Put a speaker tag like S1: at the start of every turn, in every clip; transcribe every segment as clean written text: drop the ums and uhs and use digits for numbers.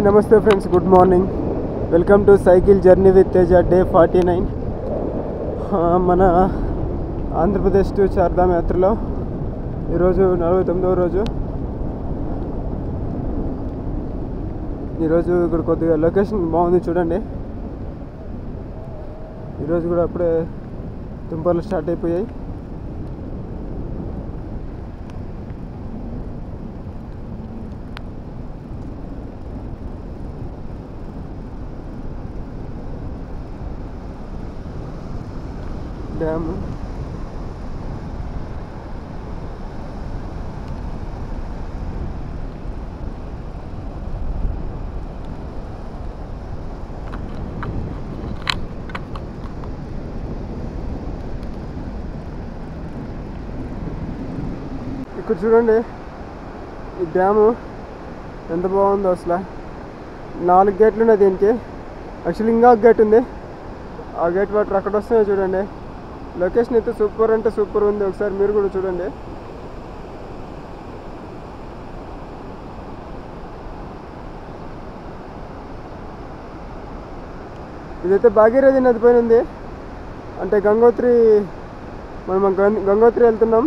S1: नमस्ते friends, good morning. Welcome to cycle journey with Teja day 49. మన Andhra Pradesh to Chardham యాత్రలో ఈరోజు 49వ రోజు. ఈరోజు ఇక్కడ కొద్దిగా లొకేషన్ బాగుంది చూడండి. ఈరోజు కూడా అప్పుడే తుంపర్లు స్టార్ట్ అయిపోయాయి. డ్యామ్ ఇక్కడ చూడండి, ఈ డ్యాము ఎంత బాగుందో అసలు. 4 గేట్లు ఉన్నాయి దీనికి. యాక్చువల్లీ ఇంకా ఒక గేట్ ఉంది. ఆ గేట్ వాటర్ అక్కడ వస్తున్నాయి చూడండి. లొకేషన్ అయితే సూపర్ అంటే సూపర్ ఉంది. ఒకసారి మీరు కూడా చూడండి. ఇదైతే భాగీరథి నది పైన ఉంది. అంటే గంగోత్రి, మనం గంగోత్రి వెళ్తున్నాం.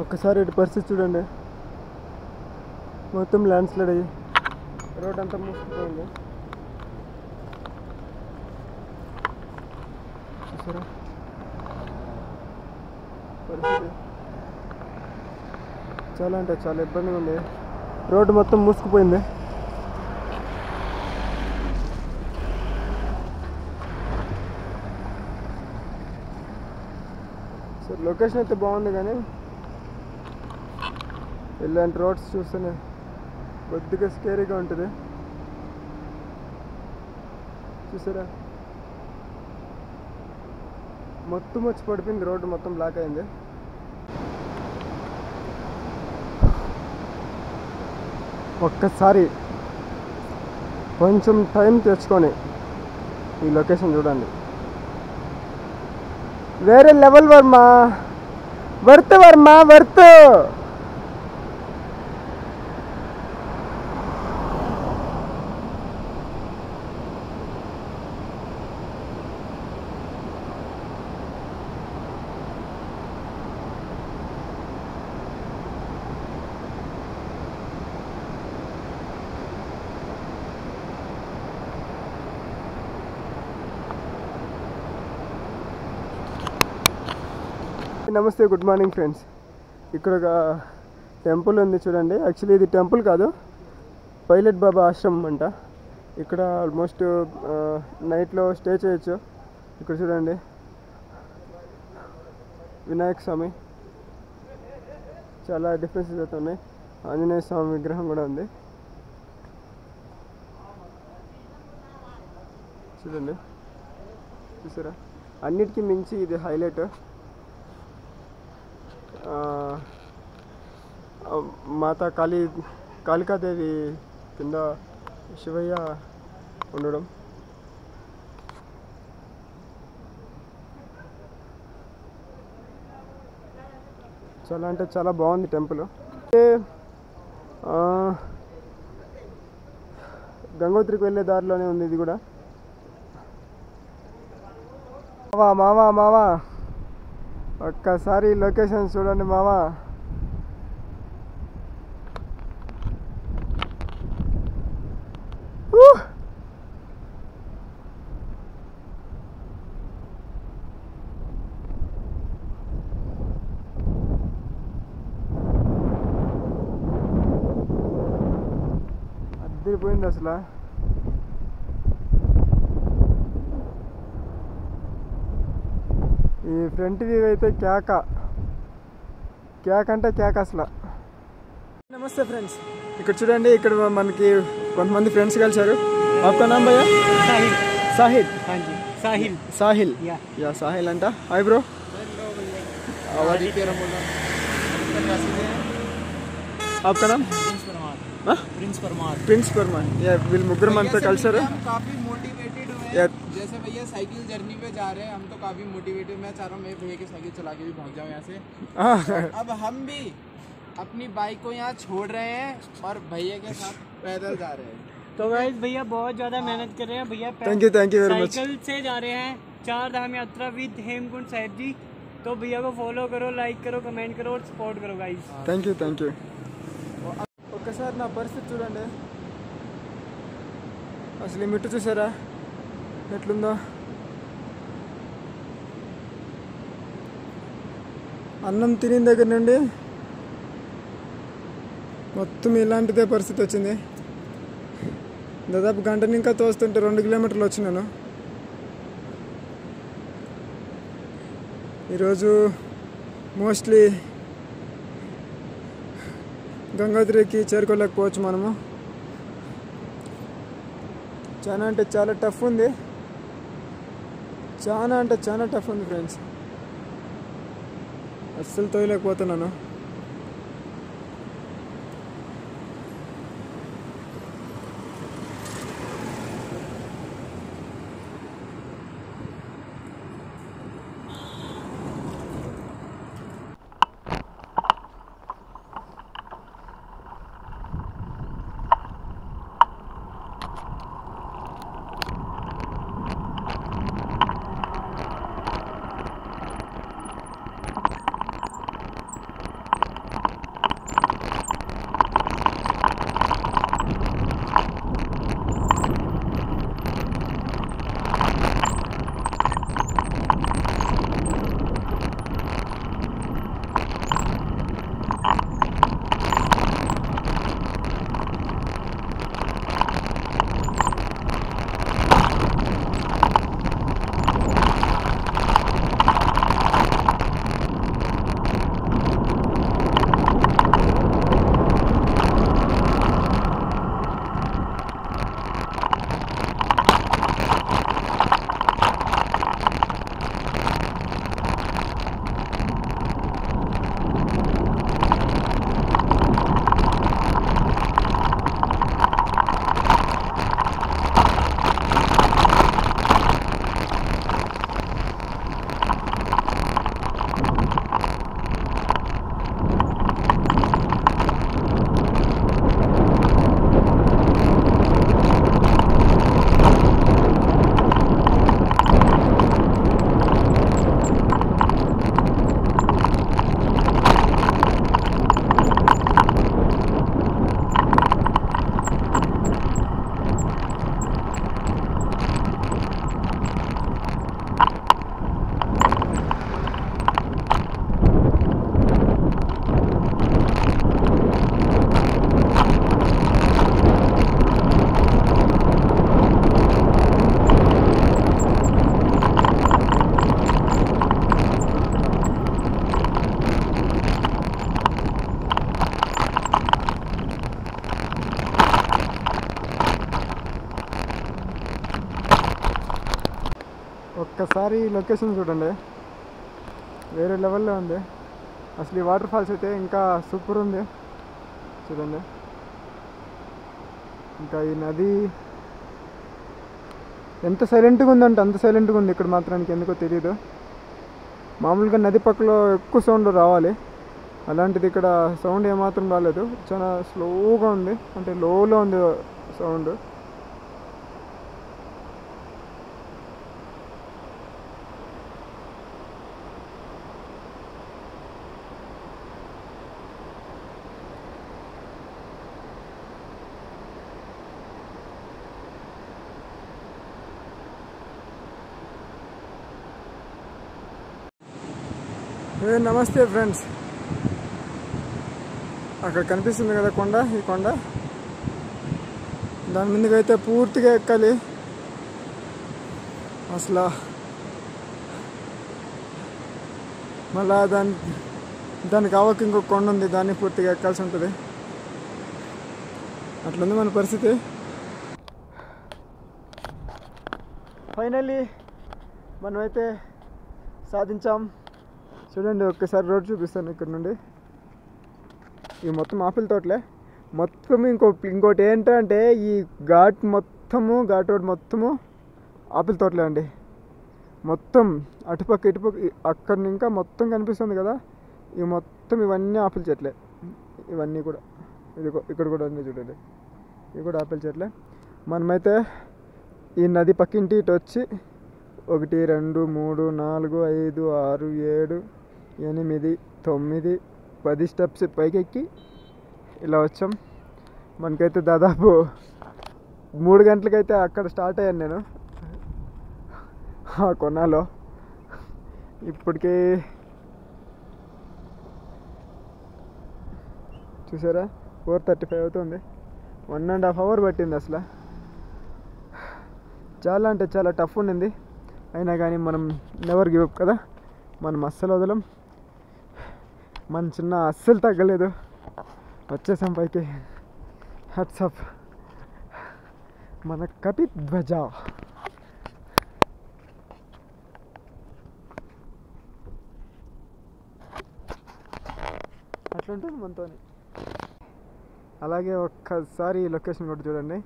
S1: ఒక్కసారి ఇటు పరిస్థితి చూడండి. మొత్తం ల్యాండ్ స్లైడ్ అయ్యి రోడ్ అంతా మూసుకుపోయింది. చూసారా పరిస్థితి? చాలా అంటే చాలా ఇబ్బందిగా ఉంది. రోడ్డు మొత్తం మూసుకుపోయింది. సో లొకేషన్ అయితే బాగుంది, కానీ ఇలాంటి రోడ్స్ చూస్తేనే కొద్దిగా స్కేరీగా ఉంటుంది. చూసారా, మొత్తం వచ్చి పడిపోయింది. రోడ్డు మొత్తం బ్లాక్ అయింది. ఒక్కసారి కొంచెం టైం తెచ్చుకొని ఈ లొకేషన్ చూడండి. వేరే level Varma, worth Varma, worth. నమస్తే, గుడ్ మార్నింగ్ ఫ్రెండ్స్. ఇక్కడ ఒక టెంపుల్ ఉంది చూడండి. యాక్చువల్లీ ఇది టెంపుల్ కాదు, పైలట్ బాబా ఆశ్రమం అంట. ఇక్కడ ఆల్మోస్ట్ నైట్లో స్టే చేయొచ్చు. ఇక్కడ చూడండి, వినాయక స్వామి, చాలా డిఫరెన్సెస్ అయితే ఉన్నాయి. ఆంజనేయ స్వామి విగ్రహం కూడా ఉంది చూడండి. చూసారా, అన్నిటికీ మించి ఇది హైలైట్. మాతా కాళికాదేవి కింద శివయ్య ఉండడం. చాలా అంటే చాలా బాగుంది టెంపుల్. గంగోత్రికి వెళ్ళే దారిలోనే ఉంది ఇది కూడా. మావా మావా, ఒక్కసారి లొకేషన్ చూడండి మావా. అదిరిపోయింది అసలు. ఈ ఫ్రంట్ వ్యూ అయితే కేక అంటే కేక అసలు. నమస్తే ఫ్రెండ్స్, ఇక్కడ చూడండి. ఇక్కడ మనకి కొంతమంది ఫ్రెండ్స్ కలిసారు. आपका नाम भैया? साहिल. हाँ जी, साहिल. या साहिल अंटा. Hi bro. आपका नाम? प्रिंस परमार. या వీళ్ళు ముగ్గురు మనతో కలిసారు.
S2: काफी मोटिवेटेड हुए. जैसे भैया साइकिल जर्नी पे जा रहे हैं, हम तो काफी मोटिवेटेड. मैं चाह रहा हूँ मैं भैया की साइकिल चला के भी भाग जाऊँ यहाँ से. अब हम भी अपनी बाइक को यहाँ छोड़ रहे हैं और भैया के साथ पैदल जा रहे हैं।
S3: तो गाइस भैया बहुत ज़्यादा मेहनत कर रहे हैं भैया।
S1: Thank you very much.
S3: Cycle से जा रहे हैं 4 धाम यात्रा विद हेमकुंड साहिब जी। तो भैया को फॉलो करो, लाइक करो, कमेंट करो और सपोर्ट करो गाइस।
S1: థ్యాంక్ యూ ఒక్కసారి నా పరిస్థితి చూడండి, అసలు ఈ మిట్టు చూసారా ఎట్లుందో. అన్నం తినిన దగ్గర నుండి మొత్తం ఇలాంటిదే పరిస్థితి వచ్చింది. దాదాపు గంటని ఇంకా తోస్తుంటే 2 కిలోమీటర్లు వచ్చినాను. ఈరోజు మోస్ట్లీ గంగోత్రికి చేరుకోలేకపోవచ్చు మనము. చాలా అంటే చాలా టఫ్ ఉంది, చాలా అంటే చాలా టఫ్ ఉంది ఫ్రెండ్స్. అస్సలు తోయలేకపోతున్నాను. ఒక్కసారి లొకేషన్ చూడండి, వేరే లెవెల్లో ఉంది. అసలు ఈ వాటర్ ఫాల్స్ అయితే ఇంకా సూపర్ ఉంది చూడండి. ఇంకా ఈ నది ఎంత సైలెంట్గా ఉందంటే అంత సైలెంట్గా ఉంది ఇక్కడ మాత్రానికి, ఎందుకో తెలియదు. మామూలుగా నది పక్కలో ఎక్కువ సౌండ్ రావాలి, అలాంటిది ఇక్కడ సౌండ్ ఏమాత్రం రాలేదు. చాలా స్లోగా ఉంది, అంటే లోలో ఉంది సౌండ్. నమస్తే ఫ్రెండ్స్, అక్కడ కనిపిస్తుంది కదా కొండ, ఈ కొండ దాని ముందుకైతే పూర్తిగా ఎక్కాలి. అసలు మళ్ళా దానికి అవక ఇంకొక కొండ ఉంది, దాన్ని పూర్తిగా ఎక్కాల్సి ఉంటుంది. అట్లుంది మన పరిస్థితి. ఫైనల్లీ మనమైతే సాధించాం. చూడండి, ఒక్కసారి రోడ్ చూపిస్తాను ఇక్కడ నుండి. ఇవి మొత్తం ఆపిల్ తోటలే మొత్తం. ఇంకోటి ఏంటంటే ఈ ఘాట్ రోడ్ మొత్తము ఆపిల్ తోటలే అండి. మొత్తం అటుపక్క ఇటుపక్క అక్కడ ఇంకా మొత్తం కనిపిస్తుంది కదా, ఇవి మొత్తం ఇవన్నీ ఆపిల్ చెట్లే. ఇవన్నీ కూడా ఇక్కడ కూడా అన్నీ చూడండి, ఇవి కూడా ఆపిల్ చెట్లే. మనమైతే ఈ నది పక్కింటి ఇటు వచ్చి 1 2 3 4 5 6 7 8 9 10 స్టెప్స్ పైకెక్కి ఇలా వచ్చాం. మనకైతే దాదాపు 3 గంటలకైతే అక్కడ స్టార్ట్ అయ్యాను నేను ఆ కొనాలో. ఇప్పటికే చూసారా 4:35 అవుతుంది. 1.5 అవర్ పట్టింది అసలు. చాలా అంటే చాలా టఫ్ ఉండింది. అయినా కానీ మనం నెవర్ గివ్ అప్ కదా, మనం అస్సలు వదలం. మన చిన్న అస్సలు తగ్గలేదు, వచ్చేసాం పైకి. హ్యాట్స్ ఆఫ్ మన కపిధ్వజ. అట్లుంటుంది మనతో. అలాగే ఒక్కసారి ఈ లొకేషన్ కూడా చూడండి.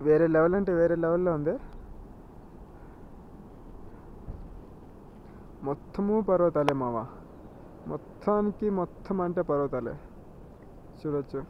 S1: వేరే లెవెల్ అంటే వేరే లెవెల్లో ఉంది. మొత్తము పర్వతాలే మావా, మొత్తానికి మొత్తం అంటే పర్వతాలే చూడొచ్చు.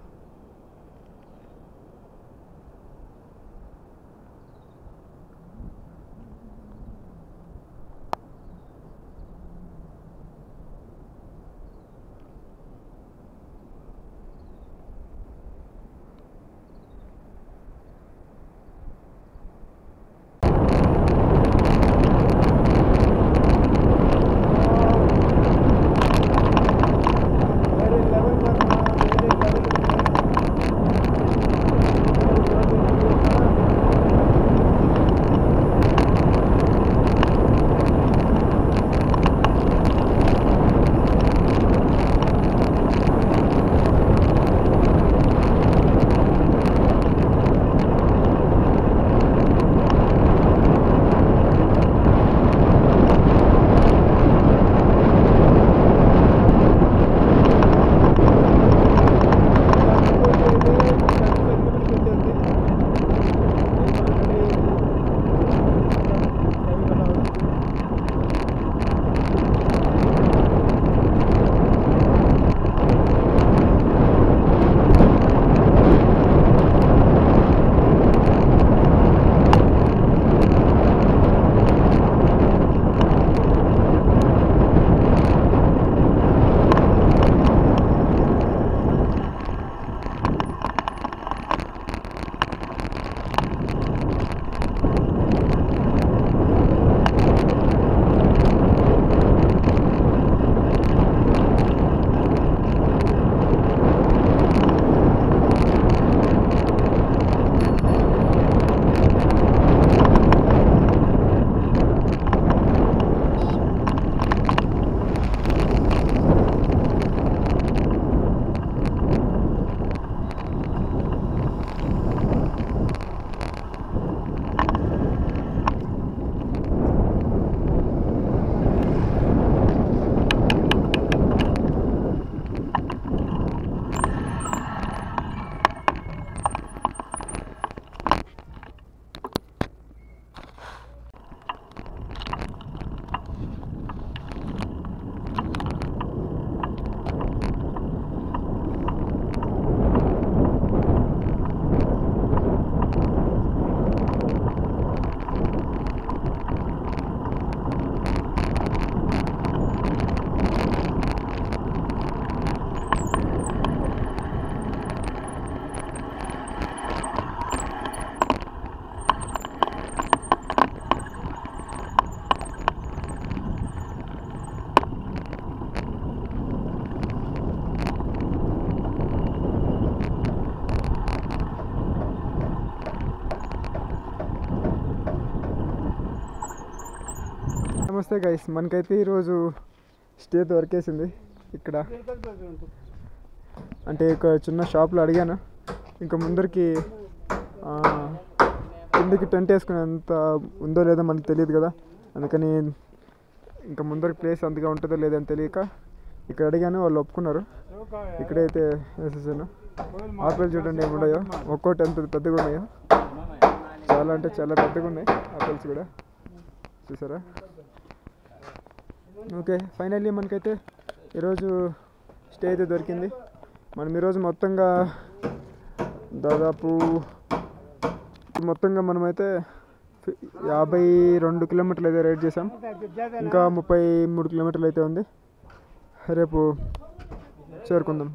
S1: నమస్తే గైస్, మనకైతే ఈరోజు స్టే దొరికేసింది ఇక్కడ. అంటే ఒక చిన్న షాప్లో అడిగాను, ఇంకా ముందరికి కిందకి టెంట్ వేసుకునేంత ఉందో లేదో మనకు తెలియదు కదా, అందుకని ఇంకా ముందరికి ప్లేస్ అంతగా ఉంటుందో లేదని తెలియక ఇక్కడ అడిగాను. వాళ్ళు ఒప్పుకున్నారు, ఇక్కడైతే వేసేసాను. ఆపిల్ చూడండి ఏమున్నాయో, ఒక్కోటి ఎంత పెద్దగా ఉన్నాయో, చాలా చాలా అంటే చాలా పెద్దగా ఉన్నాయి యాపిల్స్ కూడా, చూసారా. ఓకే, ఫైనల్లీ మనకైతే ఈరోజు స్టే అయితే దొరికింది. మనం ఈరోజు మొత్తంగా దాదాపు మనమైతే 52 కిలోమీటర్లు అయితే రైడ్ చేసాం. ఇంకా 33 కిలోమీటర్లు అయితే ఉంది. రేపు చేరుకుందాం.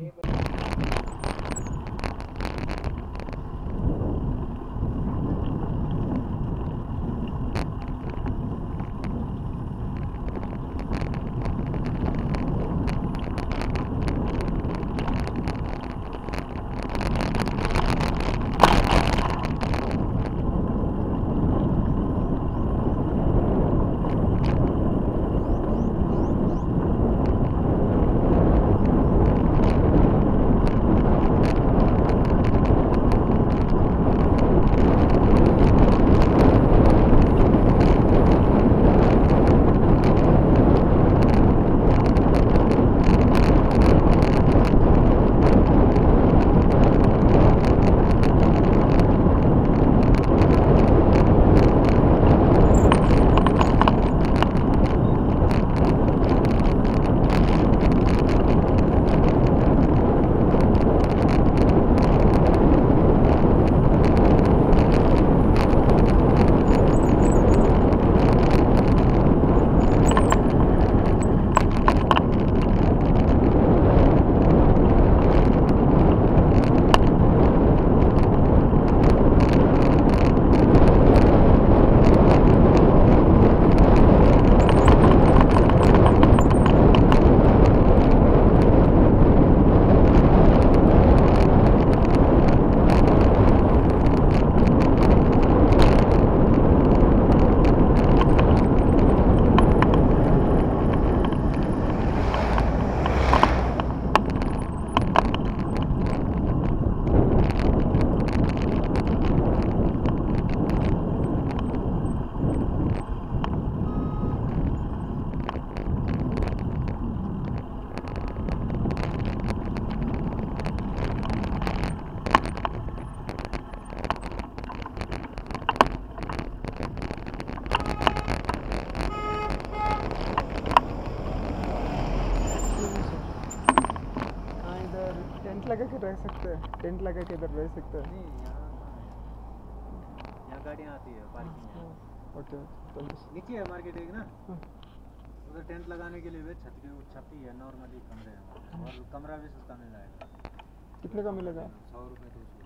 S1: लगा के रह सकते हैं, टेंट लगा के इधर रह सकते हैं.
S4: यहाँ गाड़ियाँ आती है पार्किंग है.
S1: ओके,
S4: नीचे है मार्केट एक ना, उधर टेंट लगाने के लिए छत ही है नॉर्मली कमरे हैं, और कमरा भी सस्ता मिल जाएगा.
S1: कितने का मिलेगा?
S4: 100 रुपये 200 रुपये.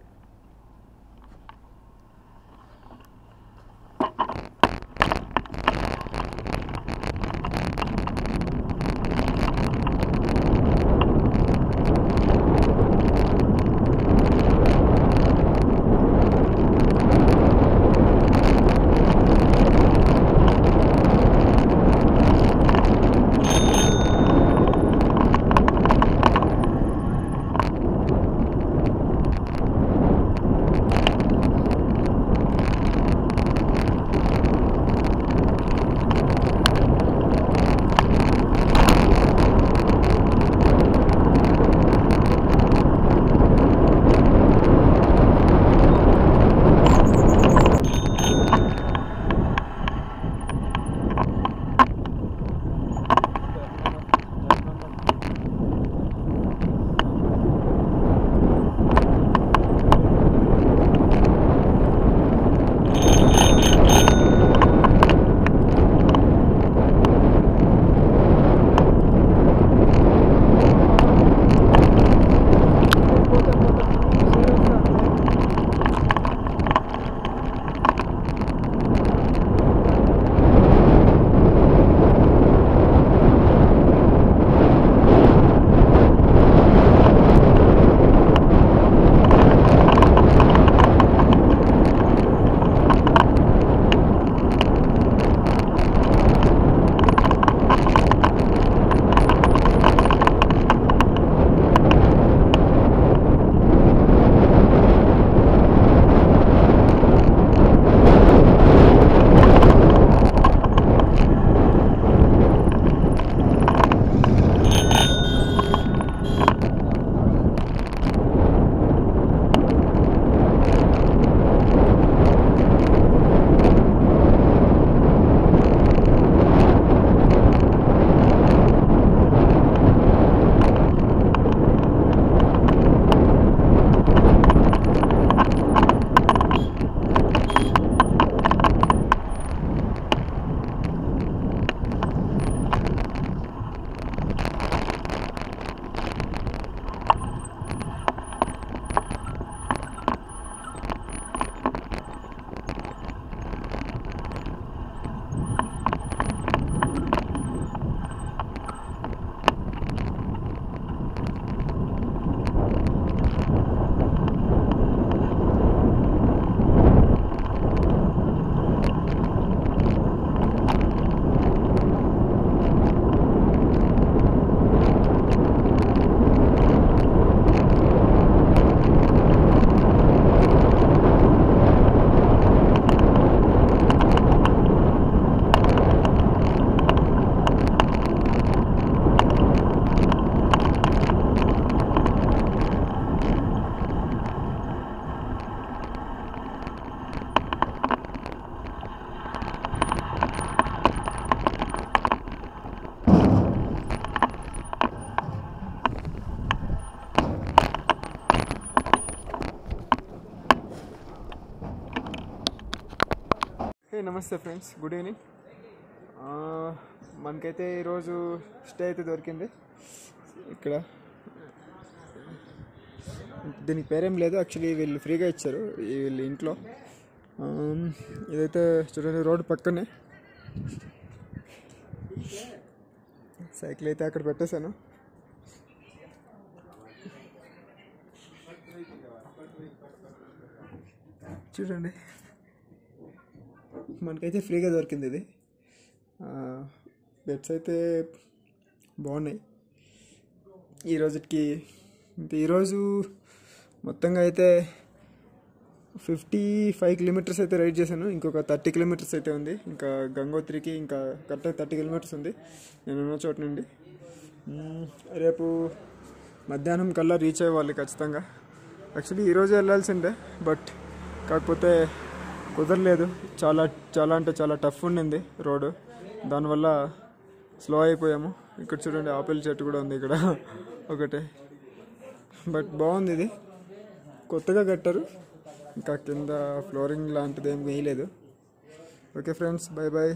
S1: నమస్తే ఫ్రెండ్స్, గుడ్ ఈవినింగ్. మనకైతే ఈరోజు స్టే అయితే దొరికింది ఇక్కడ. దీనికి పేరేం లేదు, యాక్చువల్లీ వీళ్ళు ఫ్రీగా ఇచ్చారు వీళ్ళు ఇంట్లో. ఇదైతే చూడండి రోడ్డు పక్కనే. సైకిల్ అయితే అక్కడ పెట్టేశాను. చూడండి మనకైతే ఫ్రీగా దొరికింది ఇది. బెడ్స్ అయితే బాగున్నాయి ఈరోజు మొత్తంగా అయితే 55 కిలోమీటర్స్ అయితే రైడ్ చేశాను. ఇంకొక 30 కిలోమీటర్స్ అయితే ఉంది. ఇంకా గంగోత్రికి ఇంకా కరెక్ట్గా 30 కిలోమీటర్స్ ఉంది నేనున్న చోట నుండి. రేపు మధ్యాహ్నం కల్లా రీచ్ అయ్యేవాళ్ళు ఖచ్చితంగా. యాక్చువల్లీ ఈరోజు వెళ్ళాల్సిందే, బట్ కాకపోతే కుదరలేదు. చాలా అంటే చాలా టఫ్ ఉండింది రోడ్డు, దానివల్ల స్లో అయిపోయాము. ఇక్కడ చూడండి ఆపిల్ చెట్టు కూడా ఉంది ఇక్కడ ఒకటే. బట్ బాగుంది, ఇది కొత్తగా కట్టారు, ఇంకా కింద ఫ్లోరింగ్ లాంటిది ఏం వేయలేదు. Okay friends, bye bye.